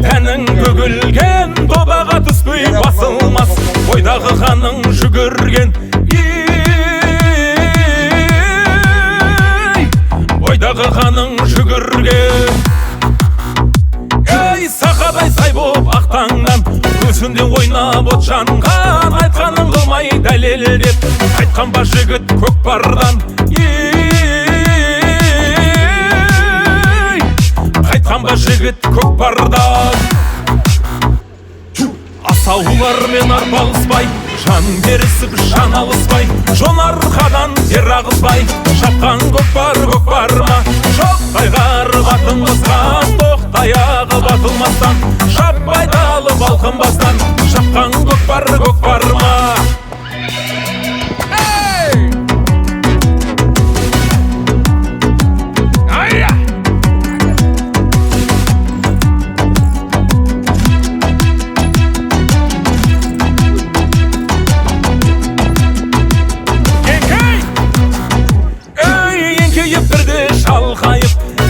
тәнің бүгілген добаға түспей басылмас ойдағы қаның жүгірген ойдағы қаның жүгірген ей сақадай сай боп ақтаңнан көзінде ойнап от жанған айтқанын қылмай дәлелдеп айтқан ба жігіт көкпардан айтқан ба жігіт көкпардан асаулармен арпалыспай жан берісіп жан алыспай жонарқадан жер ағызбай шапқан көкпар ма жоқ қайғарып атылмастан тоқтаяғы батылмастан шаппай далып алқынбастан шапқан көкпар ма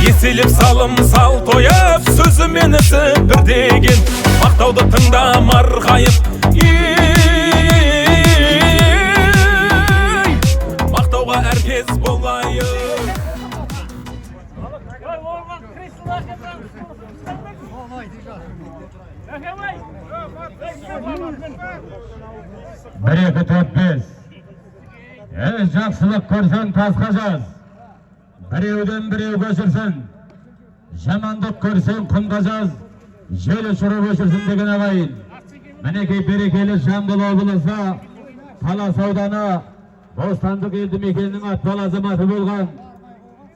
еселеп салым сал тойып сөзімен ісі бір деген мақтауды тыңда марқайып мақтауға әркез болайық бір екі төрт бес жақсылық көрсең тасқа жаз біреуден біреу көшірсін жамандық көрсең құмға жаз жел ұшырып өшірсін деген ағайын мінекей берекелі жамбыл облысы Талас ауданы Бостандық елді мекенінің атпал азаматы болған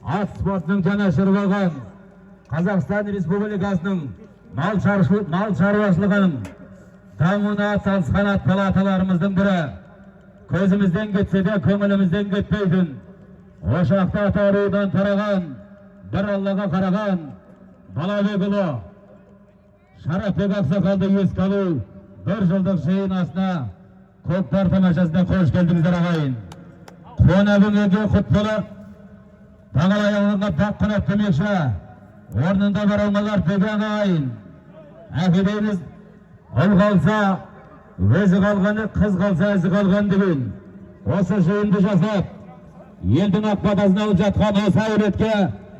ат спортының жанашыры болған Қазақстан Республикасының мал шаруашылығының дамуына атсалысқан атпал аталарымыздың бірі көзімізден кетсе де көңілімізден кетпейтін ошақта атаурудан тараған бір Аллаға қараған Балабекұлы Шарапбек ақсақалды еске алу бір жылдық жиын асына көкпар тамашасына қош келдіңіздер ағайын. Қонағыңызға құт болып бағалай алғанға бақ қонақ демекші орнында бар алмалар деген ағайын. Әкедейміз ұл қалса өзі қалғаны, қыз қалса өзі қалған деген осы жиынды жасап елдің ақ батасын алып жатқан осы әулетке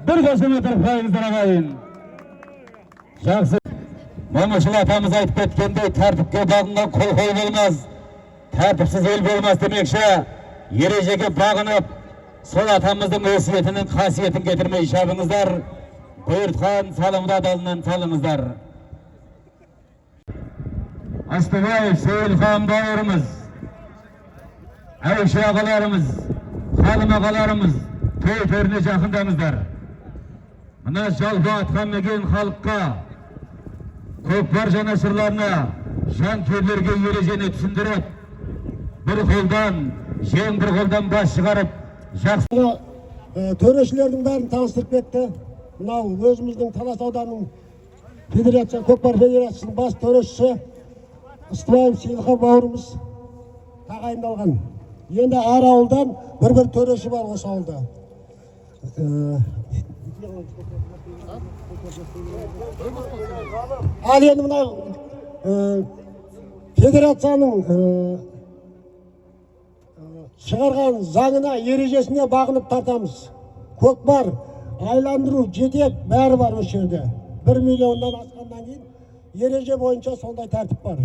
бір қошемет қойыңыздар ағайын. Жақсы. Момышұлы атамыз айтып кеткендей, тәртіпке бағынған қол болмас, тәртіпсіз ел болмас демекші, ережеге бағынып, сол атамыздың өсиетінің қасиетін кетірмей шабыңыздар, бұйыртқан салымда далынан салыңыздар. Астыбаев Сейілхан бауырымыз, Әйше ағаларымыз, Қалым ағаларымыз, той төріне жақындаңыздар. Мына жалпы атқан меген халыққа, көкпар жанашырларына, жанкүйерлерге ережені түсіндіріп, бір қолдан, жең бір қолдан бас шығарып, жақсы. Төрешілердің бәрін таныстырып кетті. Мынау өзіміздің Талас ауданының федерация, көкпар федерациясының бас төрешісі Ыстыбаев Сейілхан бауырымыз тағайындалған. Енді әр ауылдан бір төреші бар осы ауылда. Ал енді мынау федерацияның шығарған заңына, ережесіне бағынып тартамыз. Көкпар, айландыру, жетек бәрі бар осы жерде. 1 миллионнан асқаннан кейін ереже бойынша сондай тәртіп бар.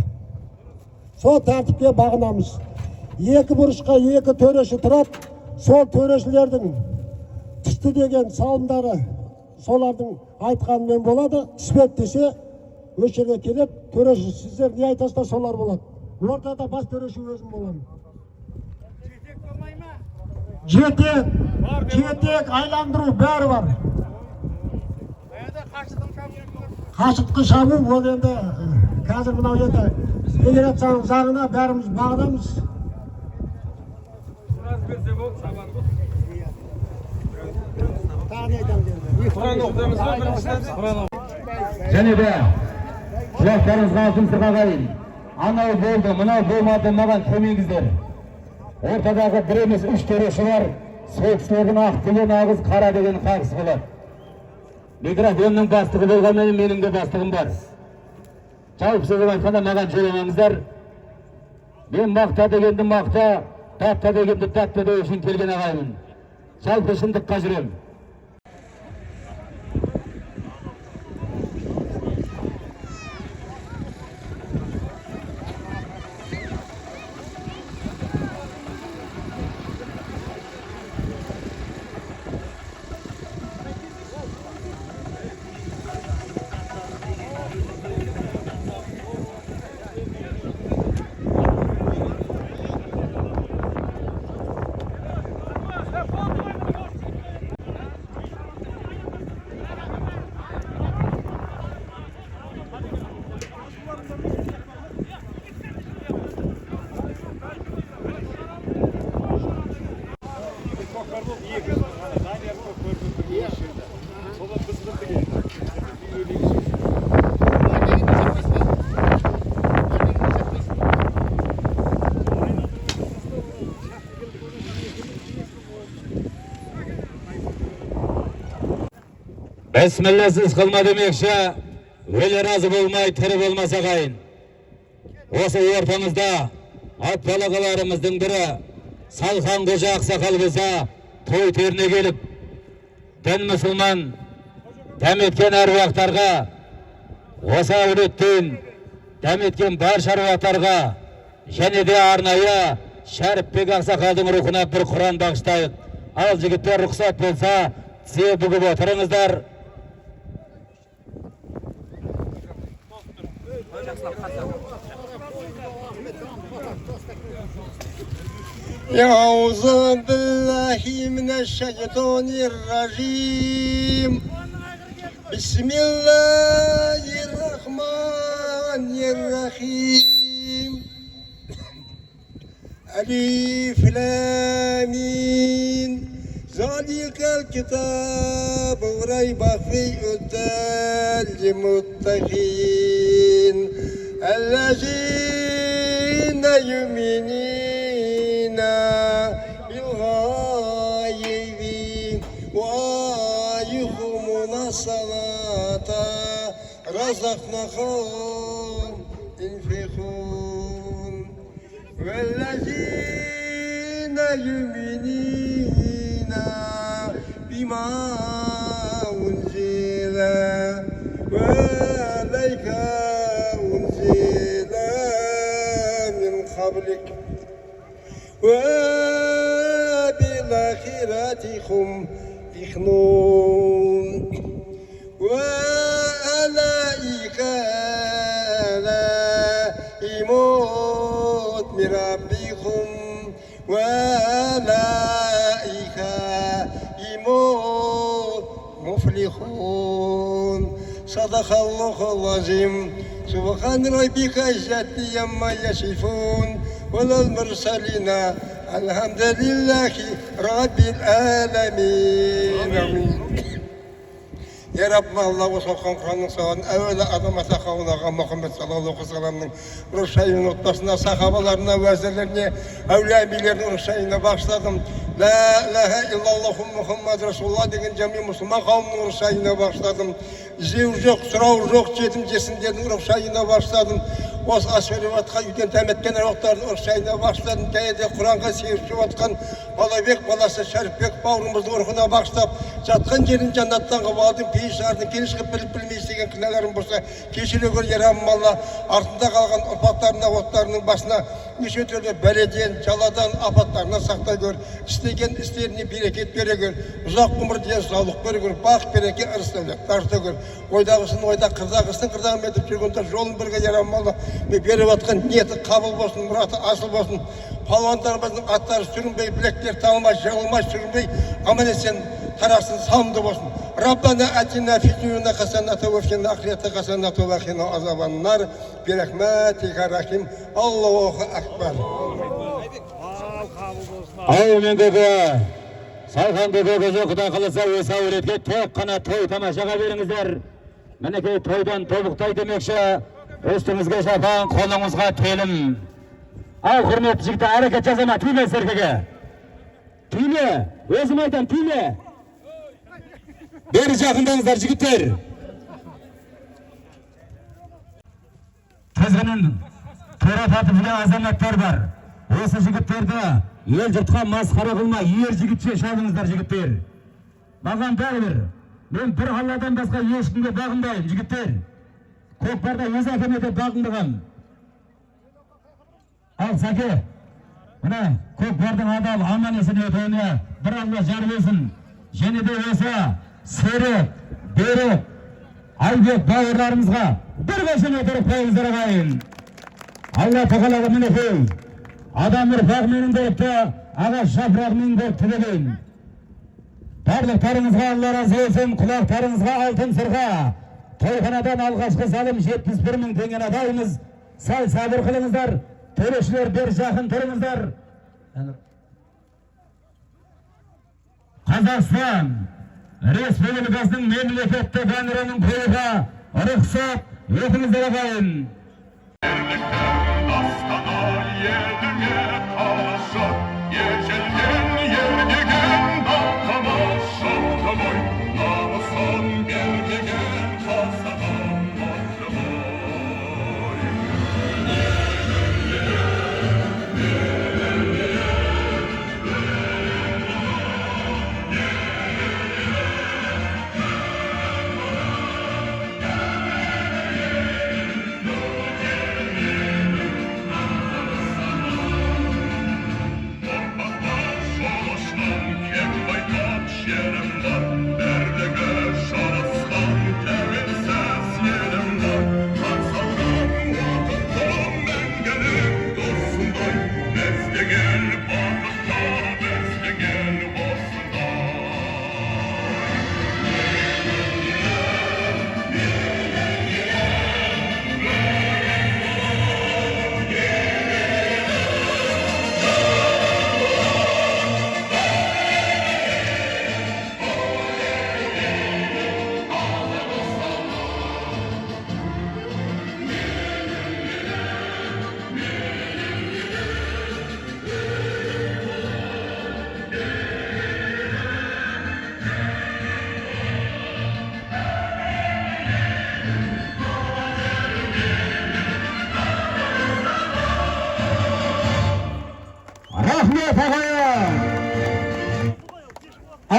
Сол тәртіпке бағынамыз. Екі бұрышқа екі төреші тұрады. Сол төрешілердің түсті деген салымдары солардың айтқанымен болады. Түспек десе өшеге келіп, төреші сіздер не айтасыздар солар болады. Ортада бас төреші өзім боламын. Жетек болмай ма? Жетек, айландыру бәрі бар. Қашықтық шабу ол енді қазір мынау енді федерацияның заңына бәріміз бағынамыз. Және де құлақтарыңызға алтын сырға қайын. Анау болды, мынау болмады, маған көмеңіздер. Ортадағы бір емес 3 төреші бар. Сол кісілердің ақ деген ағыз, қара деген қағыс болады. Микрофонның бастығы болғанмен менің де бастығым бар. Жалпы сөз айтқанда маған сөйлемеңіздер. Мен мақта дегенді мақта, тәтті дегенді тәтті деу үшін келген ағаймын. Жалпы шындыққа жүрем. Бісмілләсіз қылма демекші, өлі разы болмай, тірі болмаса қайын. Осы ортамызда ат балағаларымыздың бірі Салхан Қожа ақсақал болса, той теріне келіп, дін мұсылман дәметкен әруақтарға, осы әулеттен дәметкен бар шаруақтарға, және де арнайы Шәріпбек ақсақалдың рухына бір Құран бағыштайық. Ал жігіттер рұқсат болса, тізе бүгіп отырыңыздар. أعوذ بالله من الشيطان الرجيم بسم الله الرحمن الرحيم ألف لام ميم ذلك الكتاب ريب فيه هدى للمتقين الذين يؤمنون بالغيب ويقيمون الصلاة رزقناهم ينفقون والذين يؤمنون بما أنزل وإليك أنزل من قبلك وبالآخرة هم يوقنون وأولئك على يموت من ربهم وأولئك يموت مفلحون صدق الله العظيم سبحان ربك عزة عما يصفون والمرسلين الحمد لله رب العالمين يا رب الله وصلكم خانق سوان أولا أدم سخاونا محمد صلى الله عليه وسلم رشاين نقطسنا صحابلارنا وزلرنا أولياء بلرنا رشاين başladım لا إله إلا الله محمد رسول الله деген жамин мұсылман қауымның рушайына başladım жеу жоқ сұрау жоқ жетім жесіндердің рушайына başladım осы асфереватқа үйден тәметкен аруақтардың рушайына başladım және құранға сиырып жатқан балабек баласы шәріпбек бауырымыздың рухына бағыштап жатқан жерін жаннаттан қылып алдым пейішардың келіш қылып біліп білмей істеген кінәларым болса кешіре гөр я Раббым алла артында қалған ұрпақтарына оттарының басына неше түрлі бәледен жаладан апаттарынан сақтай гөр істеген істеріне берекет бере гөр ұзақ ғұмыр денсаулық бере гөр бақ береке ырыс дәулет тарта гөр ойдағысын ойда қырдағысын қырдағын етіп жүргенде жолын бірге я Раббым алла беріп жатқан ниеті қабыл болсын мұраты асыл болсын палуандарымыздың аттары сүрінбей білектер талмай жығылмай сүрінбей аман есен тарасын салымды болсын ربنا آتنا في الدنيا حسنة وفي الآخرة حسنة وقنا عذاب النار برحمتك الرحيم الله أكبر. Amin dedi. Salhan dedi gözü Құдай қаласа осы әулетке тек қана той тамашаға беріңіздер. Мінекей тойдан тобықтай демекші үстіңізге шапан қолыңызға телім. Ал құрметті жігіті әрекет жасама түйме серкеге. Түйме, өзім айтам түйме. Бері жақындаңыздар жігіттер. тізгінін тура тартып жүрген азаматтар бар. Осы жігіттерді ел жұртқа масқара қылмай, ер жігітше шабыңыздар жігіттер. Маған бәрібір. Мен бір Алладан басқа ешкімге бағынбаймын жігіттер. Көкпарда өз әкемете бағындырған. Ал Сәке, мына көкпардың адал аман есен өтуіне бір Алла жар болсын. Және де осы Серік, Берік, Айбек бауырларымызға бір қошын отырып қойыңыздар ағайын. Алла тағалаға мінекей. Адам ұрпағымен көріпті, аға жапырағымен көріп тілеген. Барлықтарыңызға Алла разы болсын, құлақтарыңызға алтын сырға. Тойханадан алғашқы салым 71.000 теңгені адаймыз. Сәл сабыр қылыңыздар, төрешілер бер жақын тұрыңыздар. Қазақстан Республикасының мемлекеттік әнұранын қоюға рұқсат етіңіздер ағайын.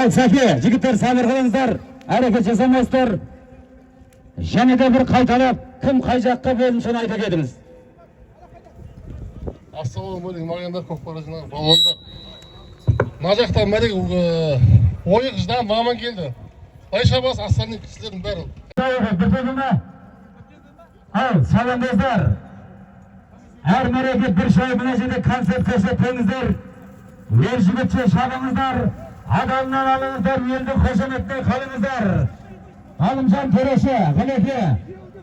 Ал Сәке, жігіттер сабыр қылыңыздар, әрекет жасамайсыздар. Және де бір қайталап, кім қай жаққа болын соны айта кетіңіз. Ассалаумағалейкум, мағандар көкпарға жинаған балуандар. Мына жақта мәреге ойық жинаған маман келді. Айша бас Астанның кісілердің бәрі. Бітеді ме? Ал, саламдыздар. Әр мәреге бір шай мына жерде концерт көрсетпеңіздер. Ер жігітше шабыңыздар. Адамнан алыңыздар, елді қошаметіне қалыңыздар. Ғалымжан төреші, ғылеке,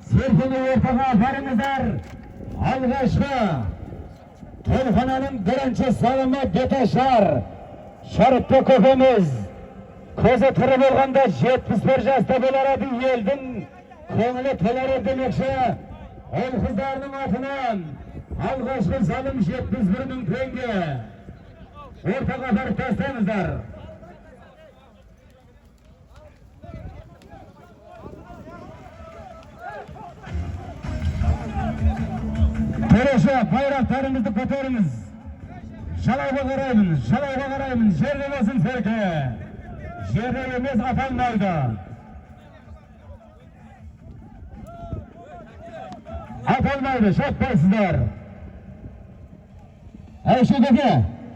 серкені ортаға барыңыздар. Алғашқы тойхананың бірінші салымы Беташар. Шарыпты көкеміз. Көзі тірі болғанда 71 жаста боларады елдің көңілі толар демекші. Ол қыздарының атынан алғашқы салым 71.000 теңге. Ортаға барып тастаңыздар. Төреші, байрақтарыңызды көтеріңіз. Жалауға қараймын, жерде болсын серке. Жерде емес аталмайды. Аталмайды, шаппайсыздар. Әйшедеге,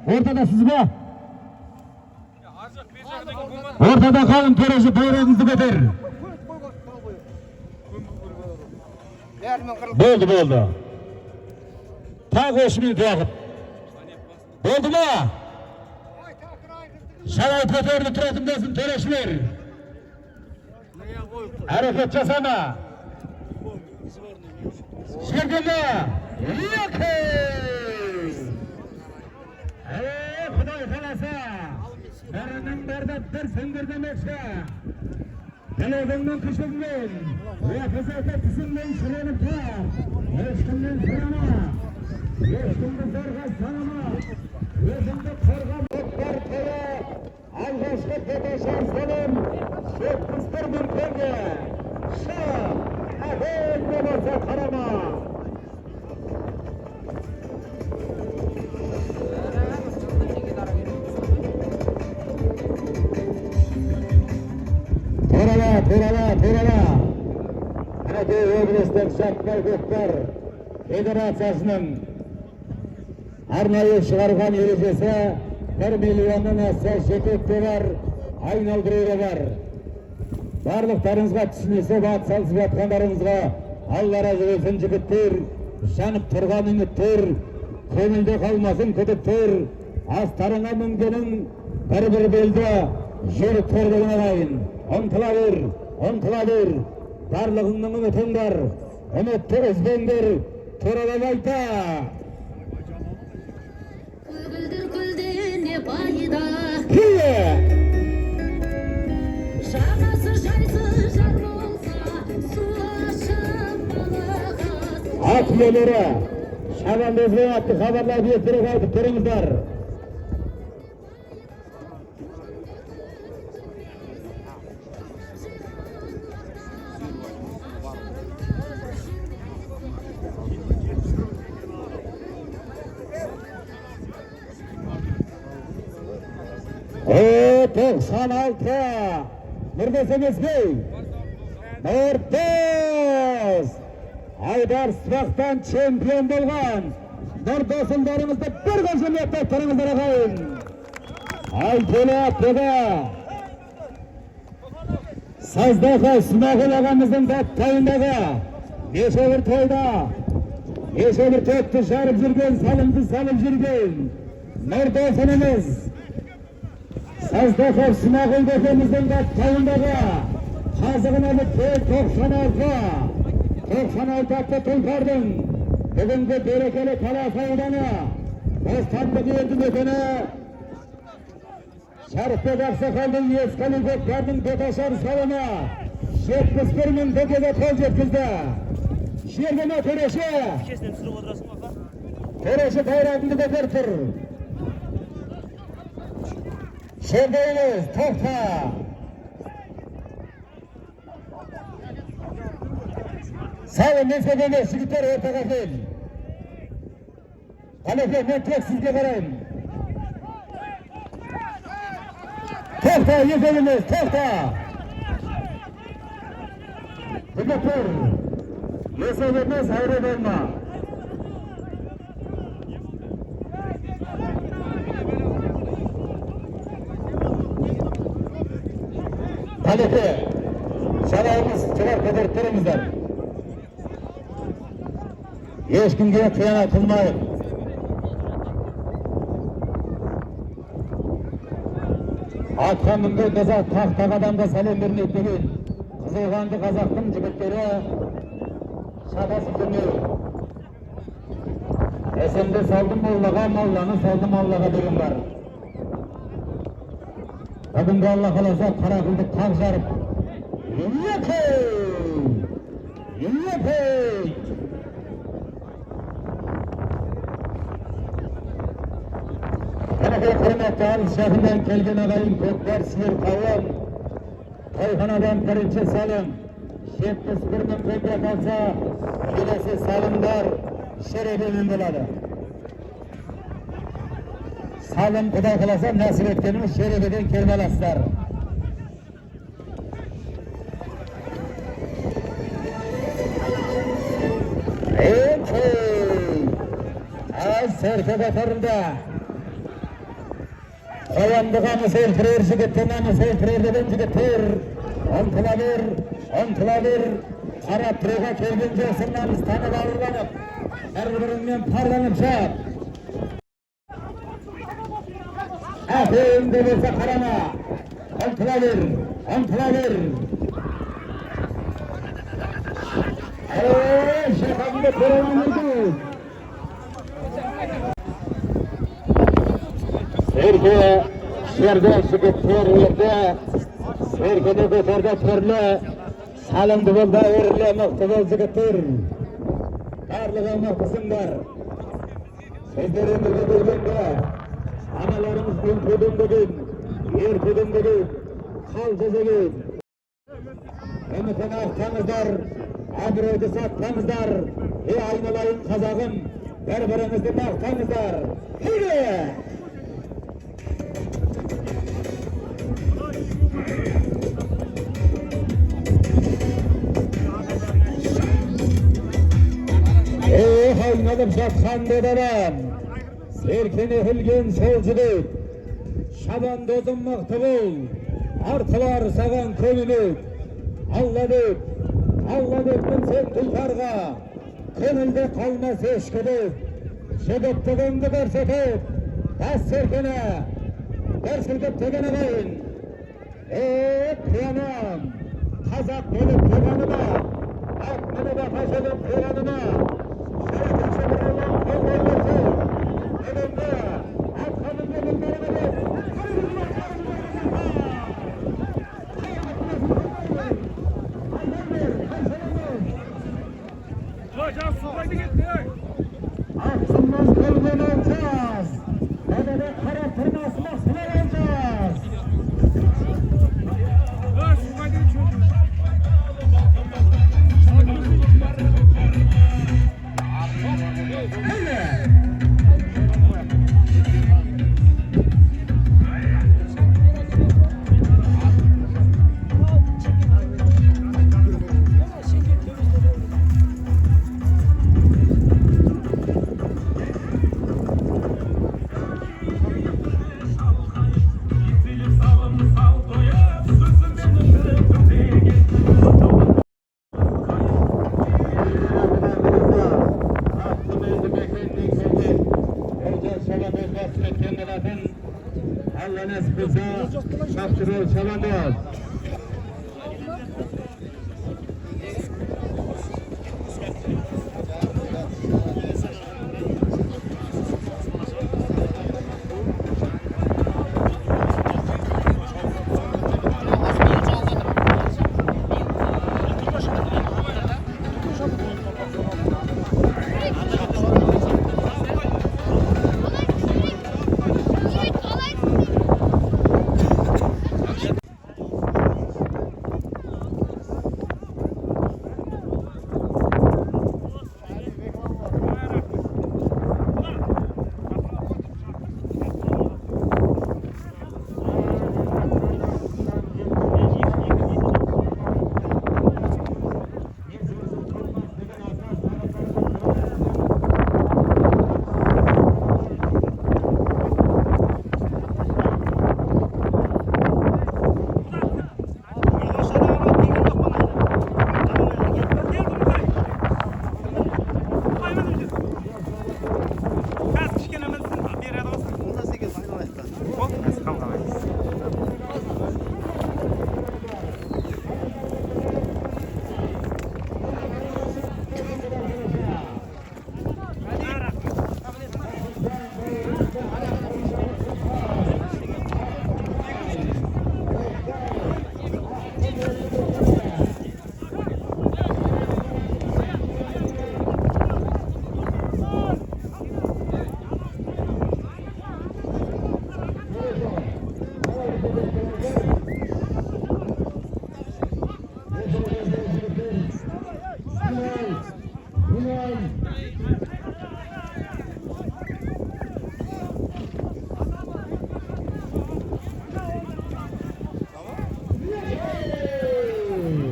ортада сіз ба? Ортада қалың төреші, байрағыңызды көтер. Болды. Тағы өшімен туағып. Болды ма? Жалау көтерді тұратын болсын төрешілер. Әрекет жасама. Жерде ма? Құдай қаласа. Бәрінің бәрді бір сіңдір демекші. Тілегіңнің күшігімен, өкізеті түсіңмен шіреніп тұр. Ешкімнен сұрама, ешкімді зорға санама, өзіңді қорғап көкпар тойы. Алғашқы Беташар салым 71.000 теңге. Шап, әбен болмаса қарама. Жаппай көкпар федерациясының арнайы шығарған ережесі 1 миллионнан аса жетекте бар, айналдыруы бар. Барлықтарыңызға түсінісіп атсалысып жатқандарыңызға Алла разы болсын жігіттер, жанып тұрған үміттер, көңілде қалмасын күдіктер, астарыңа мінгенің бір белді жүріп көрдігін ағайын. Ұмтыла бер, барлығыңның үмітің бар, үмітті үзбеңдер, туралап айта. Көгілдір көлдене байда Жағасы жайсыз жар болса Су ашып балағат Ат иелері шабандозбен атты хабарлап ертерек айтып тұрыңыздар. Тоқсан алты Нұрдос Емесбей, Нұрдос Айдар Сыбақтан чемпион болған Нұрдосындарыңызды бір қошеметтеп тұрыңыздар ағайын. Айтелі аттығы Саздақы Смағұл ағамыздың даттайындағы неше бір тойда, неше бір топты жарып жүрген, салымды салып жүрген Нұрдосынымыз Саздақов Смағұл көкеміздің даттайындағы қазығын алып 96 атты тұлпардың бүгінгі берекелі Талас ауданы Бостандық елді мекені Шәріпбек Ақсақалдың ескалі көкпардың беташар салымы 71 мың теңгеге қол жеткізді. Жергені төреші байрағыңды көтеріп тұр. Şerbeyiniz, topa! Sağ mesafede şirketler ortağa gel. Halefe ben tek sizge karayım. Topa yeteriniz, topa! Hükümetler, mesafeden hayret olma. Halefe, sarayımız çıkar kıdırttırımızdan. Ешкімге қиянат қылмайық. Атқа мінген қазақ тақтақ адамға сәлем бермейді деген Қызылғанды қазақтың жігіттері шатасып жүрмейді. Есімді салдым Аллаға, Алланы салдым Аллаға деген бар. Бүгінгі Алла қаласа қарақылды қақ жарып, Епей! Қанақай құрметті алыс жақындан келген ағайын көкпар сиыр қауым, тойханадан бірінші салым, 71 мың теңге қалса, келесі салымдар шеребемен болады. Салым Құдай қаласа нәсіп еткеніміз шеребеден келіп аласыздар. Серке қатарында қояндығамыз өлтірер жігіттенамыз өлтірер деген жігіттер ұмтыла бер қарап тұруға келген жоқсыңнамыз танып ауырланып бір-біріңмен парланып жап әпейінде болса қарама ұмтыла бер жақанды көремейді Serke şerde şıkıttır yerde Serke'de götürde türlü salındı bolda örle mıhtı şıkıttır Darlığa mıhtısınlar Sözlerimizde bölgende Analarımız gün kudum bugün Yer kudum bugün Kaldı bugün Ümitini aktanızlar Adroydu sattanızlar aynalayın kazağın Berberinizi baktanızlar Hüle! oynanıp жатқан dedeler. Serkini hilgen solculuk. Şaban dozun mıhtı bul. Artılar sağan könülük. Allah'lık. Allah'lıkın sen tuykarga. Könülde kalmaz eşkülük. Şegittiğinde görsetip. Bas serkine. Dersilgip tegene kayın. Kıyanam. Kazak gelip kıyanıma. Akmını da taşıdım kıyanıma. Şerefçi bir olan kollarlısı. Önümde. Atkanın gönüllerine gel. Aksınmaz kılgın olacağız. Dedede kara tırnasına sınar olacağız. Allah nasip etsa şapşırır çalandır.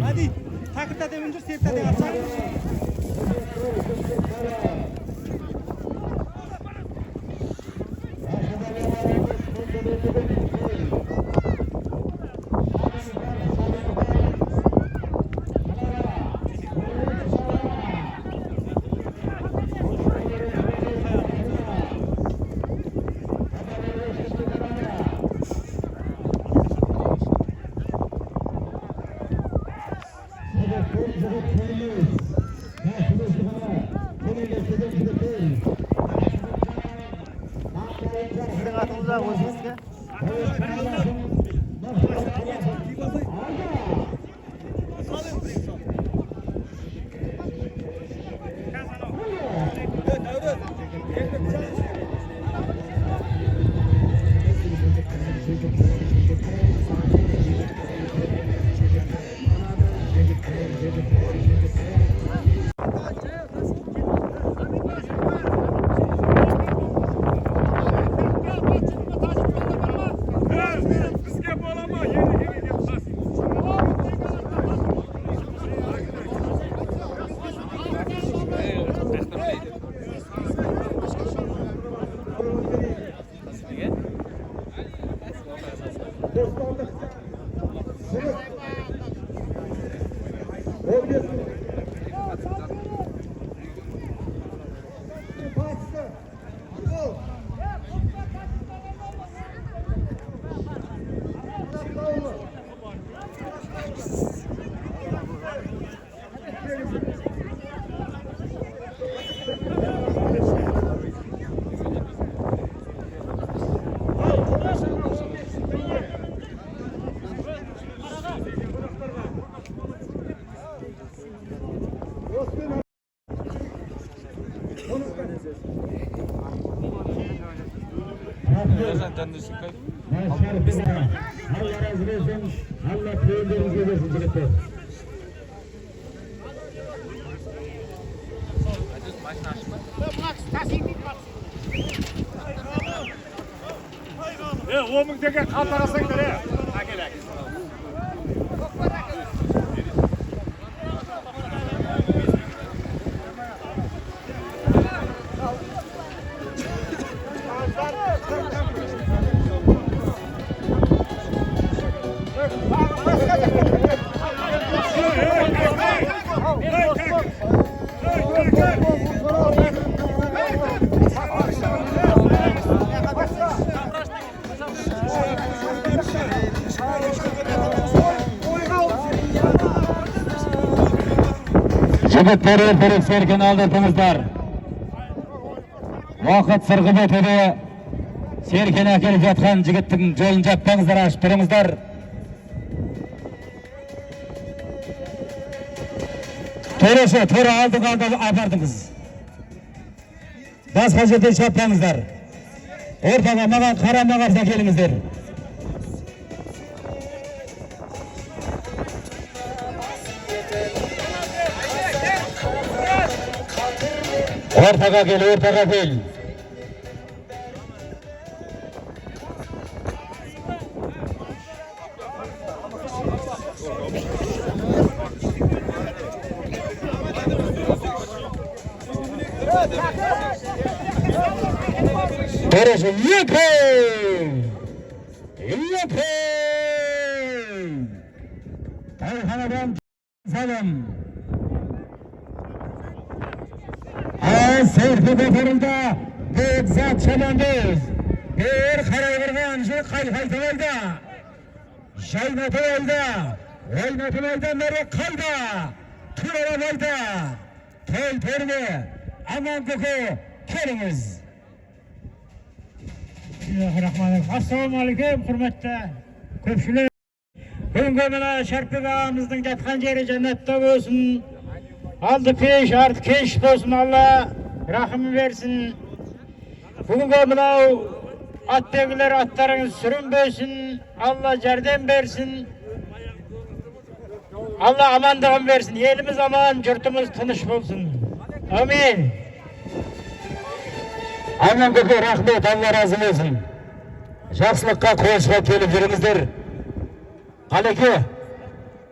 Hadi takipte devindir sefte de açar. Sizin atınıza koşuyorsunuz. Evet. Allah razı olsun. Allah köylerinize versin jigitler. Jigitler ertaroq serkin aldırtыңыздар. Vaqt sirg'ib o'tadi. Serkin kelib жатқан jigitning yo'lini jabpangizlar, ochib turingizlar. To'g'risi, to'g'ri oldiga apardingiz. Boshqa yerda chapmangizlar. O'rtaga menga qaramag'arsa kelingizlar. O'rtaga kel, o'rtaga kel. To'g'risi, yiqin! Yiqin! To'yxonadan salom. Serki ko'tarildi. Bekzat Chamandoz. Bir qarayvergan shu qaytaydi. Shaynataydi. O'ynataydi, nari qayda. Turalaydi. To'y termi. Aman ko'ko, kelingiz. Bismillahirrahmanirrahim. Assalomu alaykum, hurmatli ko'pchilik. Bugungi mana Sharpbek og'amizning yotgan yeri jannatda bo'lsin. Aldı peş, artık keş olsun, Allah rahmi versin. Bugungi mana atdagilar atlarınız sürünbösün, Allah jardam versin. Allah amandığın versin. Elimiz aman, yurtumuz tinch olsun. Amin. Aman ko'ko, rahmet, Allah razı olsun. Yaxshilikqa qo'shib kelib yuringizlar. Qalaki,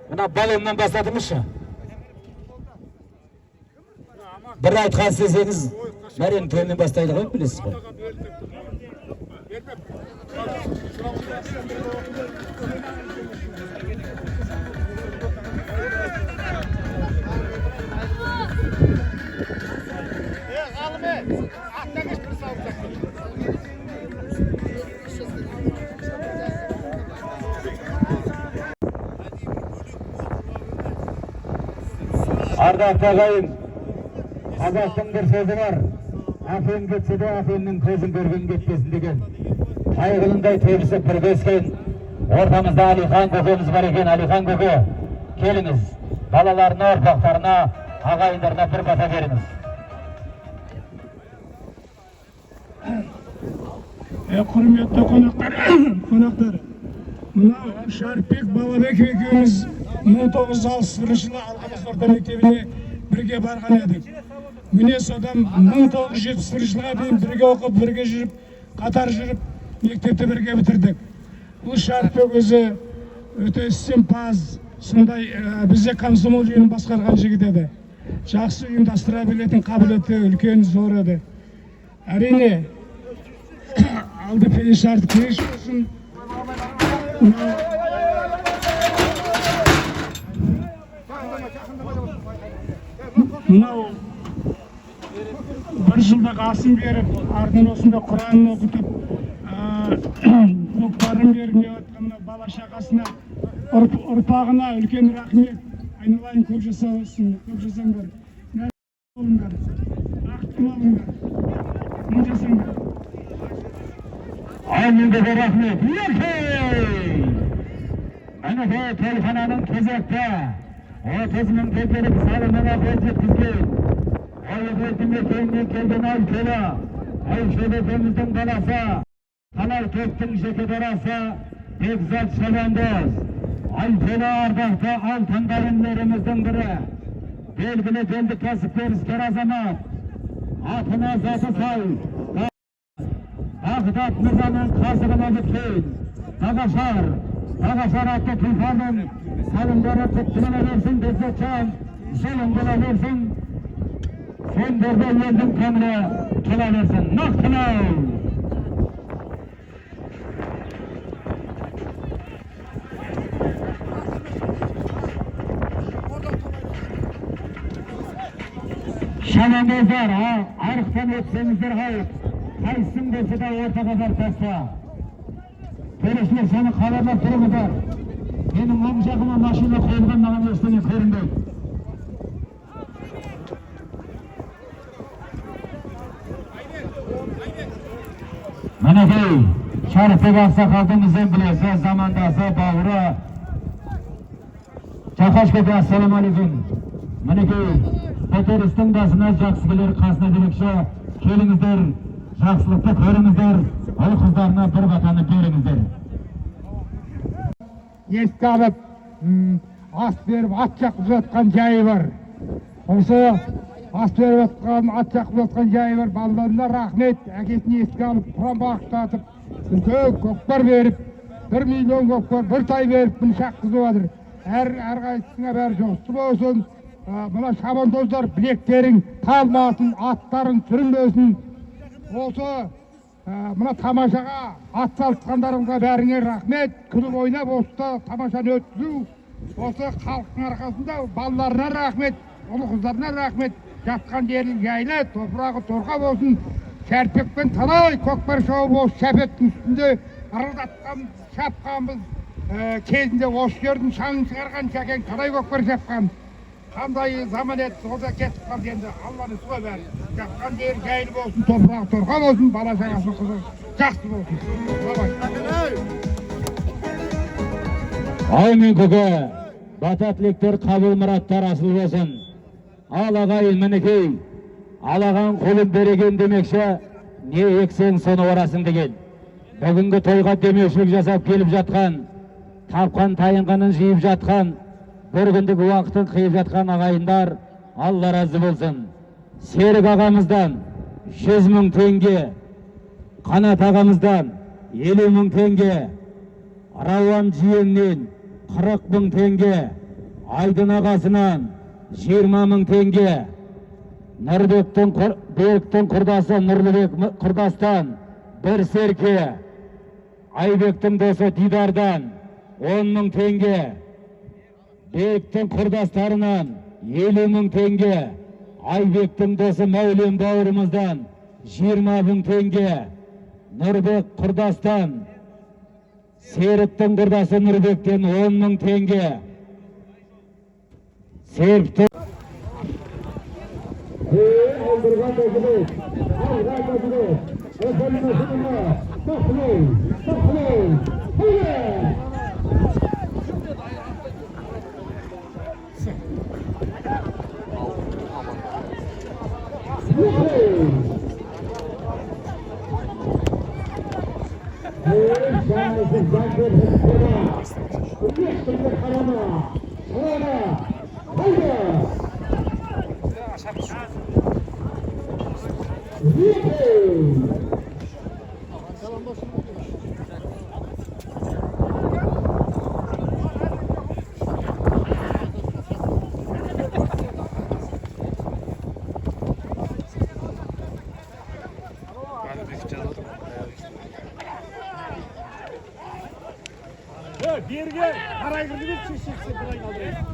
mana balondan bosladimizmi? Bir aytgan sizsiz, Meryem to'yini boshlaydigan bilasizmi? Ardaqda qo'ying. Қазақстың bir sözü var. Afen geçse de afennin közün görgün geçmesin degen. Kaygılınday to'yisi bir besken. Ortamızda Alihan Koko'muz var eken. Alihan Koko, keliniz. Balalarına, ortaklarına, ağayınlarına bir bata veriniz. Hürmetli konaklar, mına Sharpbek Balabek ekөөбүз 1960 жылы Алғабас орта мектебіне бірге барған едік. Міне содан 1970 жылға дейін бірге оқып, бірге жүріп, қатар жүріп, мектепті бірге бітірдік. Бұл Sharpbek өзі өте ісемпаз, сондай бізде комсомол жүйені басқарған жігіт еді. Жақсы ұйымдастыра білетін қабілеті үлкен зор еді. Әрине, алды перешарт кеш болсын. Мынау бір жылдық асын беріп, артынан осында Құранын оқытып, көкпарын беріп жатқан бала шағасына, ұрпағына үлкен рахмет. Айналайын көп жасаңдар. Болыңдар, бақытты болыңдар. Не жасаңдар? Ayninge rahmet. Ana bu telefonanın tezekte. O tezinin tekerip salımına koyacak bizge. O Bayıkırtı mekeğinden kelgen Ayşela. Ayşela temizden balasa. Talay Töktün şeket arası. Bekzat Şabandoz. Ayşela Ardak'ta altın darinlerimizden biri. Belgili geldi kasıplar isker azamat. Atına zatı say. Bağdat Mızan'ın kasırına gitsin. Dağaşar attı tufanın. Salımları tuttuğuna versin Bezzetcan. Salımlara versin. Son burada yerdim kanına. Kula versin. Naktılav. Şamanozlar ha, arıktan ötsenizler hayır. Kaysın dese de orta kadar testa. Görüşler seni kalarlar durumuzlar. Benim amcakıma maşına koyulgan bana üstüne köründü. Menekey, Şarif'e aksakaldığımızdan bilese zamandası bağıra. Çakaşköy'de assalamu aleyküm. Menekey, Peteristin basına jaksigler kasına dilekşe. Kelingizler, jakşılıkta körüngizler. Ol kızlarına bir vatanı beringizler. Еске алып, ас беріп ат жақып жатқан жайы бар. Осы ас беріп жатқан, ат жақып жатқан жайы бар. Балаларына рахмет, әкесін еске алып, құран бағыштатып, үлкен көкпар беріп, 1 миллион көкпар, бір тай беріп, бұны шаққызып жатыр. Әрқайсысына бәрі жоқсы болсын. Мына шабандоздар білектерің талмасын, аттарың сүрінбесін. Осы мына тамашаға ат салысқандарыңға бәріңе рахмет. Күліп ойнап осыда тамашаны өткізу. Осы халықтың арқасында балаларына рахмет, ұлы қыздарына рахмет. Жатқан жері жайлы, топырағы торқа болсын. Шәрпекпен талай көкпар шауып осы шәпеттің үстінде ырылдатқан, шапқанбыз. Кезінде осы жердің шаңын шығарған шәкең талай көкпар шапқан. Қандай заман еді, солда кетіп қалды енді. Алланы суға бәрі. Жатқан жері жайлы болсын, топырағы торқа болсын, бала шағасы қызы жақсы болсын. Аймен көке, бататліктер қабыл мұраттар асыл болсын. Ал ағайын мінекей, алаған қолын береген демекші, не ексең соны орасың деген. Бүгінгі тойға демеушілік жасап келіп жатқан, тапқан тайынғанын жиып жатқан, бір күндік уақытын қиып жатқан ағайындар, Алла разы болсын. Серік ағамыздан 100 мың теңге, Қанат ағамыздан 50 мың теңге, Рауан жиеннен 40 мың теңге, Айдын ағасынан 20 мың теңге, Беріктің құрдасы Нұрлыбек құрдастан 1 серке, Айбектің досы Дидардан 10 мың теңге, Беріктің құрдастарынан 50 мың теңге, Айбектің досы Мәулен бауырымыздан 20 мың теңге, Нұрбек құрдастан, Серіктің құрдасы Нұрбектен 10 мың теңге, Серіктің Berge қарай кірді деп шешесі былай қалдырайын.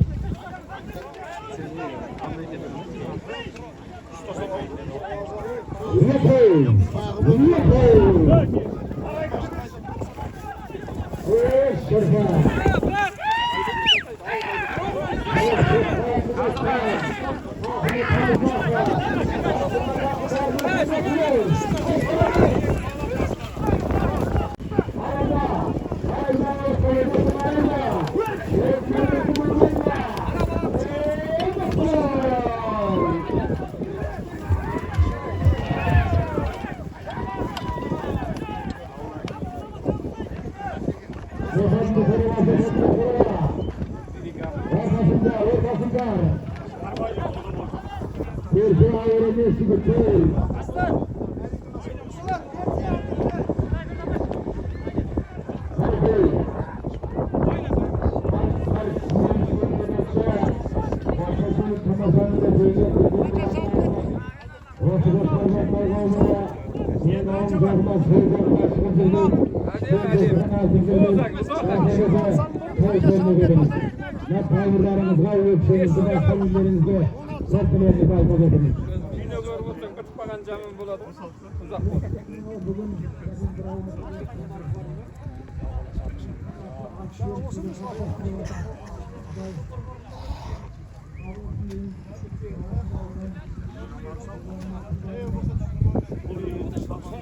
Tavırlarınızga, öpüşünüzde, sevgilerinizde, tepkilerinizi almak ediniz. Dünya görüp oturup kaçmagan camın buladı.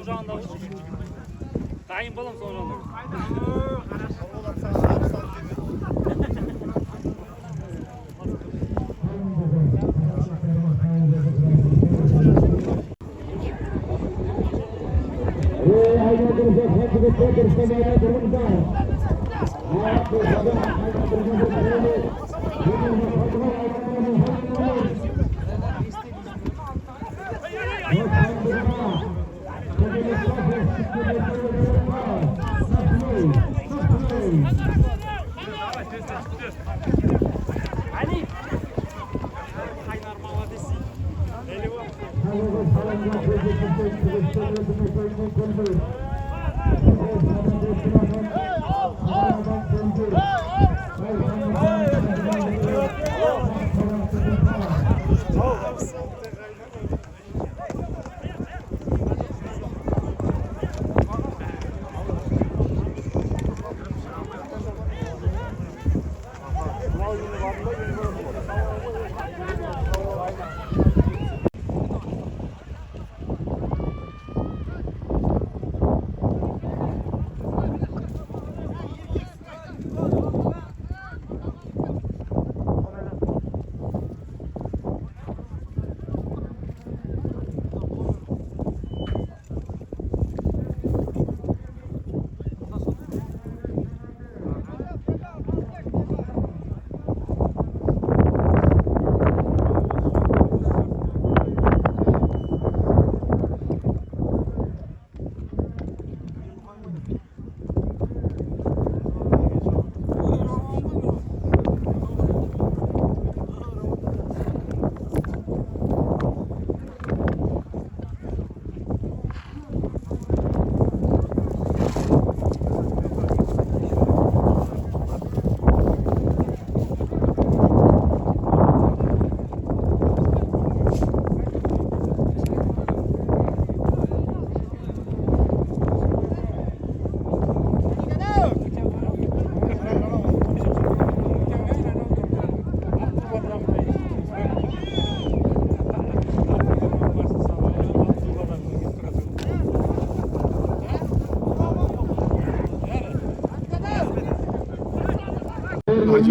Uzak olsun. Dayım balam sonra.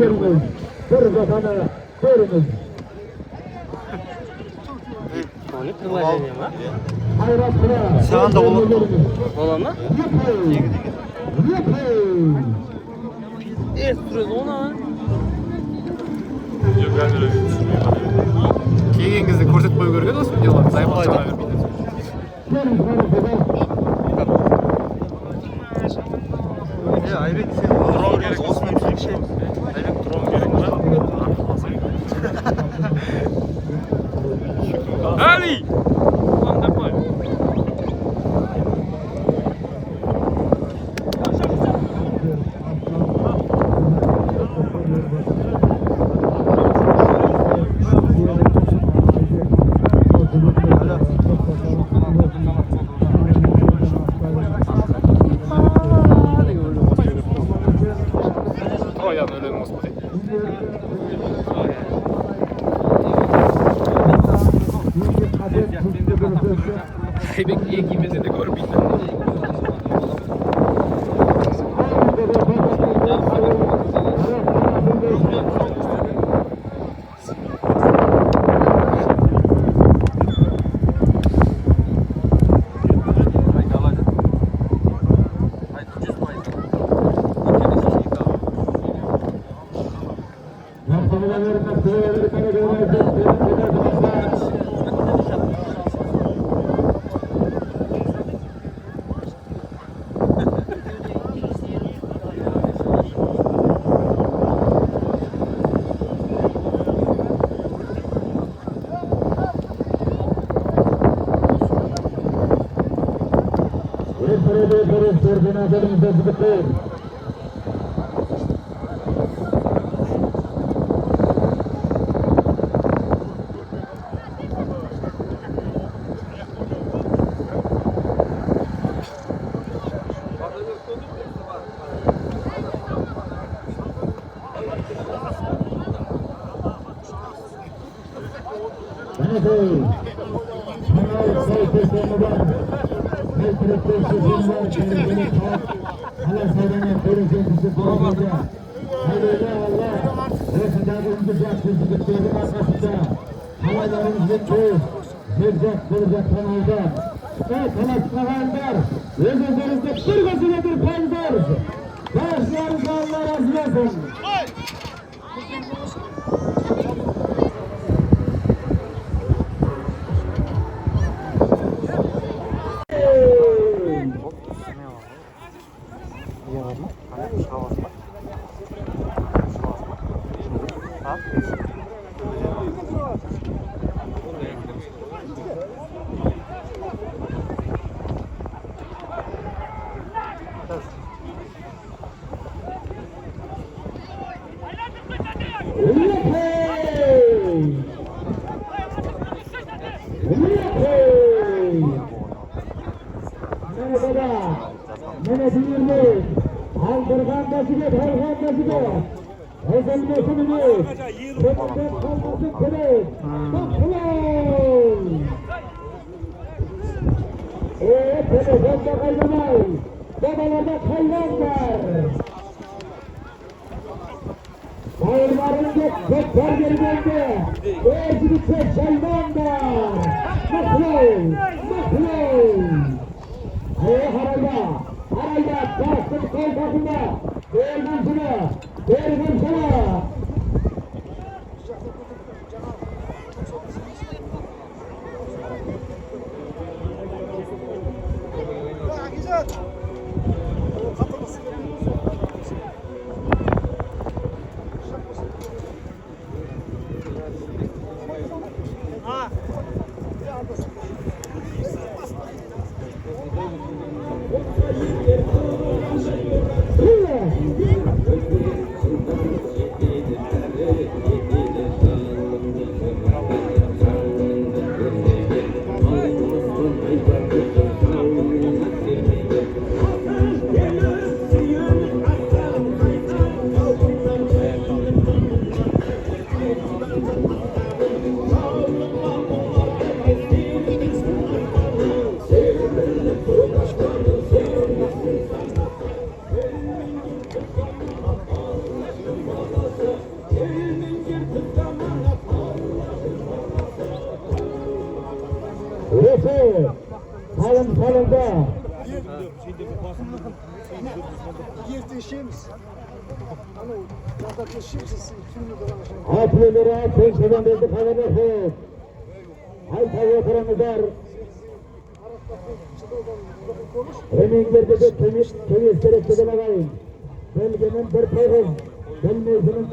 Görünüz, bir vatanı görünüz. Hayratına, Sen de oğlum. olan mı? Keyingizni ko'rsatmay ko'rgan o'sib videolarni sayfa ochib Aybek sen drone gerek Osman bir şey. Aybek drone gerek mi? Ali! Ulan da koy. Troyan öyle mi Osman? Aybek iyi giymedi de gör bilmem. Belediye Perestler cenazelerimizde zıbıtlayın. Atlılara pençeden belki haberler. Hayta yatıranızlar. Emeğinlerde de temiz gerekçeden alayım. Belgenin bir payı, belmezinin